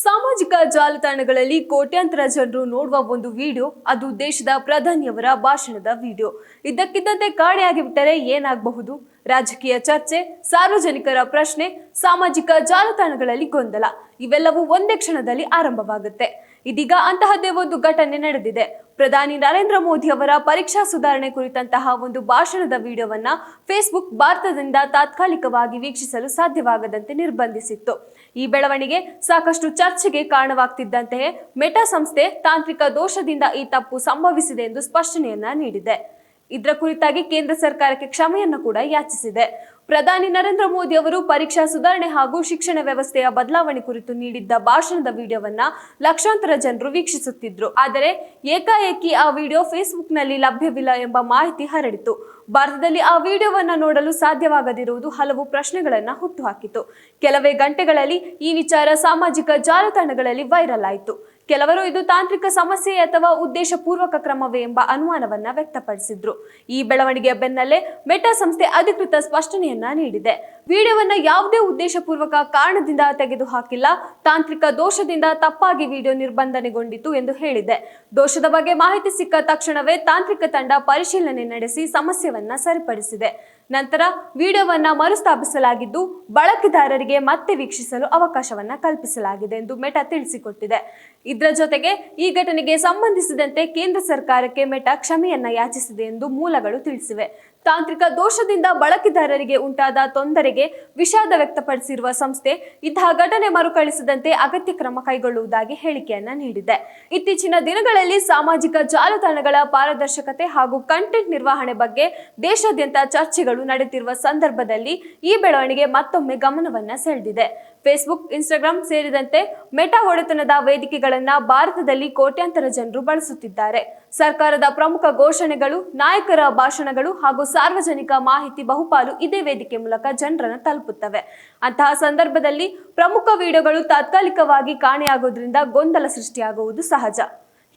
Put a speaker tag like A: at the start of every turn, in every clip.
A: ಸಾಮಾಜಿಕ ಜಾಲತಾಣಗಳಲ್ಲಿ ಕೋಟ್ಯಾಂತರ ಜನರು ನೋಡುವ ಒಂದು ವಿಡಿಯೋ, ಅದು ದೇಶದ ಪ್ರಧಾನಿಯವರ ಭಾಷಣದ ವಿಡಿಯೋ. ಇದ್ದಕ್ಕಿದ್ದಂತೆ ಕಾಣೆಯಾಗಿ ಬಿಟ್ಟರೆ ಏನಾಗಬಹುದು? ರಾಜಕೀಯ ಚರ್ಚೆ, ಸಾರ್ವಜನಿಕರ ಪ್ರಶ್ನೆ, ಸಾಮಾಜಿಕ ಜಾಲತಾಣಗಳಲ್ಲಿ ಗೊಂದಲ ಇವೆಲ್ಲವೂ ಒಂದೇ ಕ್ಷಣದಲ್ಲಿ ಆರಂಭವಾಗುತ್ತೆ. ಇದೀಗ ಅಂತಹದ್ದೇ ಒಂದು ಘಟನೆ ನಡೆದಿದೆ. ಪ್ರಧಾನಿ ನರೇಂದ್ರ ಮೋದಿ ಅವರ ಪರೀಕ್ಷಾ ಸುಧಾರಣೆ ಕುರಿತಂತಹ ಒಂದು ಭಾಷಣದ ವಿಡಿಯೋವನ್ನ ಫೇಸ್ಬುಕ್ ಭಾರತದಿಂದ ತಾತ್ಕಾಲಿಕವಾಗಿ ವೀಕ್ಷಿಸಲು ಸಾಧ್ಯವಾಗದಂತೆ ನಿರ್ಬಂಧಿಸಿತ್ತು. ಈ ಬೆಳವಣಿಗೆ ಸಾಕಷ್ಟು ಚರ್ಚೆಗೆ ಕಾರಣವಾಗ್ತಿದ್ದಂತೆಯೇ ಮೆಟಾ ಸಂಸ್ಥೆ ತಾಂತ್ರಿಕ ದೋಷದಿಂದ ಈ ತಪ್ಪು ಸಂಭವಿಸಿದೆ ಎಂದು ಸ್ಪಷ್ಟನೆಯನ್ನ ನೀಡಿದೆ. ಇದರ ಕುರಿತಾಗಿ ಕೇಂದ್ರ ಸರ್ಕಾರಕ್ಕೆ ಕ್ಷಮೆಯನ್ನು ಕೂಡ ಯಾಚಿಸಿದೆ. ಪ್ರಧಾನಿ ನರೇಂದ್ರ ಮೋದಿ ಅವರು ಪರೀಕ್ಷಾ ಸುಧಾರಣೆ ಹಾಗೂ ಶಿಕ್ಷಣ ವ್ಯವಸ್ಥೆಯ ಬದಲಾವಣೆ ಕುರಿತು ನೀಡಿದ್ದ ಭಾಷಣದ ವಿಡಿಯೋವನ್ನ ಲಕ್ಷಾಂತರ ಜನರು ವೀಕ್ಷಿಸುತ್ತಿದ್ರು. ಆದರೆ ಏಕಾಏಕಿ ಆ ವಿಡಿಯೋ ಫೇಸ್ಬುಕ್ನಲ್ಲಿ ಲಭ್ಯವಿಲ್ಲ ಎಂಬ ಮಾಹಿತಿ ಹರಡಿತು. ಭಾರತದಲ್ಲಿ ಆ ವಿಡಿಯೋವನ್ನ ನೋಡಲು ಸಾಧ್ಯವಾಗದಿರುವುದು ಹಲವು ಪ್ರಶ್ನೆಗಳನ್ನ ಹುಟ್ಟುಹಾಕಿತು. ಕೆಲವೇ ಗಂಟೆಗಳಲ್ಲಿ ಈ ವಿಚಾರ ಸಾಮಾಜಿಕ ಜಾಲತಾಣಗಳಲ್ಲಿ ವೈರಲ್ ಆಯಿತು. ಕೆಲವರು ಇದು ತಾಂತ್ರಿಕ ಸಮಸ್ಯೆ ಅಥವಾ ಉದ್ದೇಶ ಪೂರ್ವಕ ಕ್ರಮವೇ ಎಂಬ ಅನುಮಾನವನ್ನ ವ್ಯಕ್ತಪಡಿಸಿದ್ರು. ಈ ಬೆಳವಣಿಗೆಯ ಬೆನ್ನಲ್ಲೇ ಮೆಟಾ ಸಂಸ್ಥೆ ಅಧಿಕೃತ ಸ್ಪಷ್ಟನೆಯನ್ನ ನೀಡಿದೆ. ವಿಡಿಯೋವನ್ನ ಯಾವುದೇ ಉದ್ದೇಶಪೂರ್ವಕ ಕಾರಣದಿಂದ ತೆಗೆದುಹಾಕಿಲ್ಲ, ತಾಂತ್ರಿಕ ದೋಷದಿಂದ ತಪ್ಪಾಗಿ ವಿಡಿಯೋ ನಿರ್ಬಂಧನೆಗೊಂಡಿತು ಎಂದು ಹೇಳಿದೆ. ದೋಷದ ಬಗ್ಗೆ ಮಾಹಿತಿ ಸಿಕ್ಕ ತಕ್ಷಣವೇ ತಾಂತ್ರಿಕ ತಂಡ ಪರಿಶೀಲನೆ ನಡೆಸಿ ಸಮಸ್ಯೆವನ್ನ ಸರಿಪಡಿಸಿದೆ. ನಂತರ ವಿಡಿಯೋವನ್ನ ಮರುಸ್ಥಾಪಿಸಲಾಗಿದ್ದು ಬಳಕೆದಾರರಿಗೆ ಮತ್ತೆ ವೀಕ್ಷಿಸಲು ಅವಕಾಶವನ್ನ ಕಲ್ಪಿಸಲಾಗಿದೆ ಎಂದು ಮೆಟಾ ತಿಳಿಸಿಕೊಟ್ಟಿದೆ. ಇದರ ಜೊತೆಗೆ ಈ ಘಟನೆಗೆ ಸಂಬಂಧಿಸಿದಂತೆ ಕೇಂದ್ರ ಸರ್ಕಾರಕ್ಕೆ ಮೆಟಾ ಕ್ಷಮೆಯನ್ನ ಯಾಚಿಸಿದೆ ಎಂದು ಮೂಲಗಳು ತಿಳಿಸಿವೆ. ತಾಂತ್ರಿಕ ದೋಷದಿಂದ ಬಳಕೆದಾರರಿಗೆ ಉಂಟಾದ ತೊಂದರೆಗೆ ವಿಷಾದ ವ್ಯಕ್ತಪಡಿಸಿರುವ ಸಂಸ್ಥೆ ಇಂತಹ ಘಟನೆ ಮರುಕಳಿಸದಂತೆ ಅಗತ್ಯ ಕ್ರಮ ಕೈಗೊಳ್ಳುವುದಾಗಿ ಹೇಳಿಕೆಯನ್ನ ನೀಡಿದೆ. ಇತ್ತೀಚಿನ ದಿನಗಳಲ್ಲಿ ಸಾಮಾಜಿಕ ಜಾಲತಾಣಗಳ ಪಾರದರ್ಶಕತೆ ಹಾಗೂ ಕಂಟೆಂಟ್ ನಿರ್ವಹಣೆ ಬಗ್ಗೆ ದೇಶಾದ್ಯಂತ ಚರ್ಚೆಗಳು ನಡೆಯುತ್ತಿರುವ ಸಂದರ್ಭದಲ್ಲಿ ಈ ಬೆಳವಣಿಗೆ ಮತ್ತೊಮ್ಮೆ ಗಮನವನ್ನ ಸೆಳೆದಿದೆ. ಫೇಸ್ಬುಕ್, ಇನ್ಸ್ಟಾಗ್ರಾಂ ಸೇರಿದಂತೆ ಮೆಟಾ ಒಡೆತನದ ವೇದಿಕೆಗಳನ್ನ ಭಾರತದಲ್ಲಿ ಕೋಟ್ಯಾಂತರ ಜನರು ಬಳಸುತ್ತಿದ್ದಾರೆ. ಸರ್ಕಾರದ ಪ್ರಮುಖ ಘೋಷಣೆಗಳು, ನಾಯಕರ ಭಾಷಣಗಳು ಹಾಗೂ ಸಾರ್ವಜನಿಕ ಮಾಹಿತಿ ಬಹುಪಾಲು ಇದೇ ವೇದಿಕೆ ಮೂಲಕ ಜನರನ್ನು ತಲುಪುತ್ತವೆ. ಅಂತಹ ಸಂದರ್ಭದಲ್ಲಿ ಪ್ರಮುಖ ವಿಡಿಯೋಗಳು ತಾತ್ಕಾಲಿಕವಾಗಿ ಕಾಣೆಯಾಗೋದ್ರಿಂದ ಗೊಂದಲ ಸೃಷ್ಟಿಯಾಗುವುದು ಸಹಜ.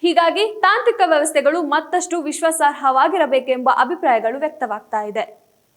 A: ಹೀಗಾಗಿ ತಾಂತ್ರಿಕ ವ್ಯವಸ್ಥೆಗಳು ಮತ್ತಷ್ಟು ವಿಶ್ವಾಸಾರ್ಹವಾಗಿರಬೇಕೆಂಬ ಅಭಿಪ್ರಾಯಗಳು ವ್ಯಕ್ತವಾಗ್ತಾ ಇದೆ.